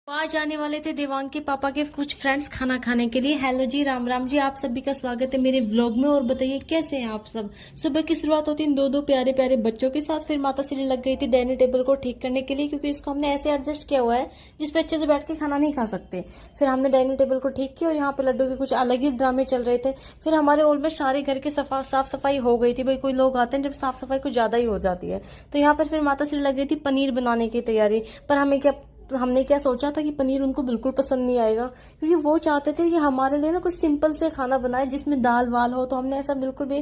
आज आने वाले थे देवांग के पापा के कुछ फ्रेंड्स खाना खाने के लिए। हेलो जी, राम राम जी, आप सभी का स्वागत है मेरे व्लॉग में। और बताइए कैसे हैं आप सब। सुबह की शुरुआत होती है दो प्यारे प्यारे बच्चों के साथ। फिर माता श्री लग गई थी डाइनिंग टेबल को ठीक करने के लिए, क्योंकि इसको हमने ऐसे एडजस्ट किया हुआ है जिसपे अच्छे से बैठ के खाना नहीं खा सकते। फिर हमने डाइनिंग टेबल को ठीक किया और यहाँ पे लड्डू के कुछ अलग ही ड्रामे चल रहे थे। फिर हमारे ऑलमोस्ट सारे घर की साफ सफाई हो गई थी। भाई कोई लोग आते हैं जब साफ सफाई कुछ ज्यादा ही हो जाती है। तो यहाँ पर फिर माता श्री लग गई थी पनीर बनाने की तैयारी। पर हमने क्या सोचा था कि पनीर उनको बिल्कुल पसंद नहीं आएगा, क्योंकि वो चाहते थे कि हमारे लिए ना कुछ सिंपल से खाना बनाए जिसमें दाल वाल हो। तो हमने ऐसा बिल्कुल भी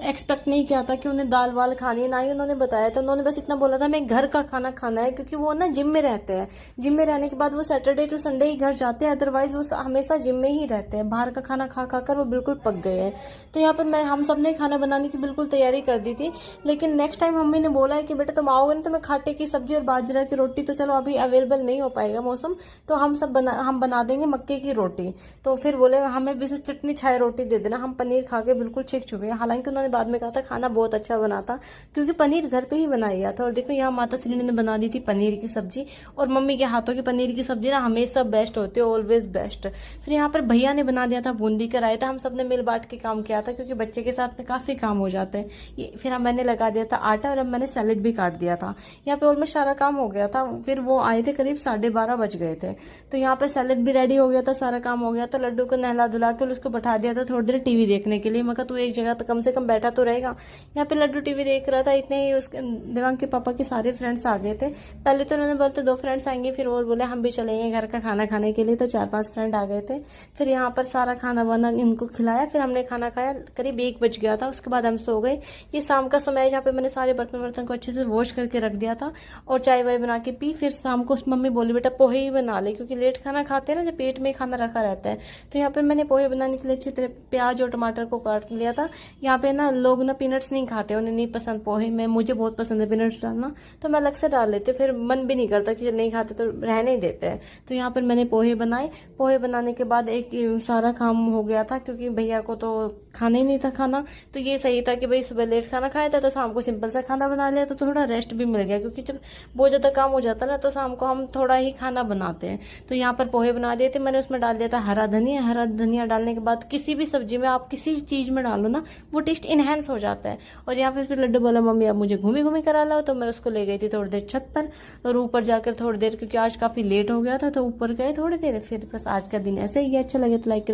एक्सपेक्ट नहीं किया था कि उन्हें दाल वाल खानी है, ना ही उन्होंने बताया था। उन्होंने बस इतना बोला था मैं घर का खाना खाना है, क्योंकि वो ना जिम में रहते हैं। जिम में रहने के बाद वो सैटरडे टू संडे ही घर जाते हैं, अदरवाइज वो हमेशा जिम में ही रहते हैं। बाहर का खाना खा खा कर वो बिल्कुल पक गए हैं। तो यहाँ पर हम सब ने खाना बनाने की बिल्कुल तैयारी कर दी थी। लेकिन नेक्स्ट टाइम मम्मी ने बोला है कि बेटा तुम आओगे ना तो मैं खाटे की सब्जी और बाजरा की रोटी, तो चलो अभी अवेलेबल नहीं हो पाएगा मौसम, तो हम बना देंगे मक्के की रोटी। तो फिर बोले हमें भी चटनी छाए रोटी दे देना। हम पनीर खा के बिल्कुल छिक चुके हैं। हालांकि उन्होंने बाद में कहा था खाना बहुत अच्छा बना था, क्योंकि पनीर घर पे ही बनाया गया था। और देखो यहाँ माता श्री ने बना दी थी पनीर की सब्जी, और मम्मी के हाथों की पनीर की सब्जी ना हमेशा बेस्ट होती है, ऑलवेज बेस्ट। फिर यहाँ पर भैया ने बना दिया था बूंदी कराया था। हम सब ने मिल बांट के काम किया था, क्योंकि बच्चे के साथ में काफी काम हो जाता है। फिर मैंने लगा दिया था आटा, और अब मैंने सैलेड भी काट दिया था। यहाँ पे ऑलमोस्ट सारा काम हो गया था। फिर वो आए थे करीब 12:30 बज गए थे। तो यहाँ पर सैलेड भी रेडी हो गया था, सारा काम हो गया। तो लड्डू को नहला धुला के उसको बैठा दिया था थोड़ी देर टीवी देखने के लिए। मैं कहा तू एक जगह तो कम से कम बैठा तो रहेगा। यहाँ पे लड्डू टीवी देख रहा था। इतने ही उसके देवांग के पापा के सारे फ्रेंड्स आ गए थे। पहले तो उन्होंने बोलते 2 फ्रेंड्स आएंगे, फिर और बोले हम भी चलेंगे घर का खाना खाने के लिए। तो 4-5 फ्रेंड आ गए थे। फिर यहाँ पर सारा खाना वाना इनको खिलाया। फिर हमने खाना खाया, करीब 1 बज गया था। उसके बाद हम सो गए। ये शाम का समय है, जहाँ पे मैंने सारे बर्तन वर्तन को अच्छे से वॉश करके रख दिया था, और चाय वाय बना के पी। फिर शाम को मम्मी बोली बेटा पोहे ही बना ले, क्योंकि लेट खाना खाते हैं ना, जब पेट में खाना रखा रहता है। तो यहाँ पर मैंने पोहे बनाने के लिए अच्छी तरह प्याज और टमाटर को काट लिया था। यहाँ पे ना लोग ना पीनट्स नहीं खाते, उन्हें नहीं पसंद पोहे में। मुझे बहुत पसंद है पीनट्स डालना, तो मैं अलग से डाल लेती हूँ। फिर मन भी नहीं करता कि नहीं खाते तो रहने ही देते हैं। तो यहाँ पर मैंने पोहे बनाए। पोहे बनाने के बाद एक सारा काम हो गया था, क्योंकि भैया को तो खाना ही नहीं था खाना। तो ये सही था कि भाई सुबह लेट खाना खाया था, तो शाम को सिंपल सा खाना बना लिया, तो थोड़ा रेस्ट भी मिल गया। क्योंकि जब बहुत ज्यादा काम हो जाता है ना, तो शाम को हम थोड़ा ही खाना बनाते हैं। तो यहाँ पर पोहे बना दिए थे मैंने। उसमें डाल दिया था हरा धनिया। हरा धनिया डालने के बाद किसी भी सब्जी में आप किसी चीज में डालो ना, वो टेस्ट इनहेंस हो जाता है। और यहाँ फिर लड्डू बोला मम्मी अब मुझे घूमी घूमी करा लो। तो मैं उसको ले गई थी थोड़ी देर छत पर, और ऊपर जाकर थोड़ी देर, क्योंकि आज काफी लेट हो गया था, तो ऊपर गए थोड़ी देर। फिर बस आज का दिन ऐसे ही है। अच्छा लगे तो लाइक